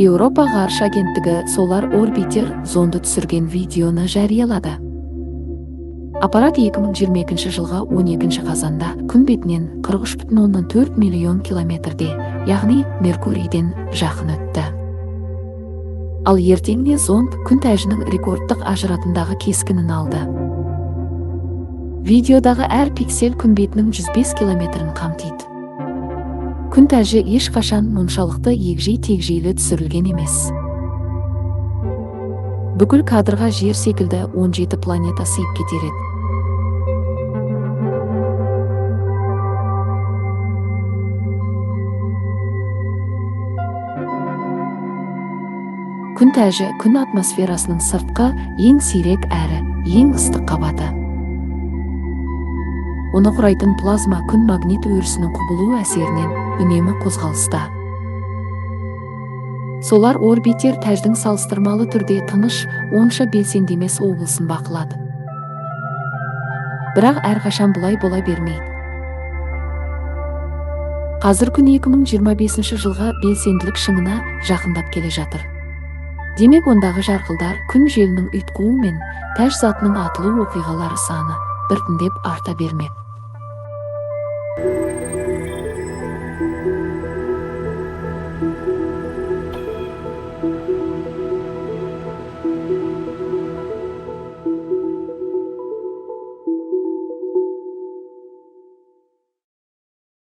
Европа ғарыш агенттігі Solar Orbiter зонды түсірген видеоны жариялады. Аппарат 2022 жылға 12 қазанда күн бетінен 43,4 миллион километрде, яғни Меркурийден жақын өтті. Ал ертеңіне зонд күн тәжінің рекордтық ажыратындағы кескінін алды. Видеодағы әр пиксель күн бетінің 105 километрін қамтиды. Күн тәжі ешқашан мұншалықты егжей-тегжейлі түсірілген емес. Бүкіл кадрға жер секілді 17 планета сыйып кетер еді. Күн тәжі күн атмосферасының сыртқы ең сирек әрі ең ыстық қабаты. Оны құрайтын плазма күн магнит өрісінің құбылу әсерінен үнемі қозғалыста. Solar Orbiter тәждің салыстырмалы түрде тыныш, онша белсенді емес облысын бақылады. Бірақ әрқашан бұлай бола бермейді. Қазір күн 2025 жылға белсенділік шыңына жақындап келе жатыр. Демек ондағы жарқылдар күн желінің ұйтқуы мен тәж затының атылу оқиғалары саны біртіндеп арта бермек.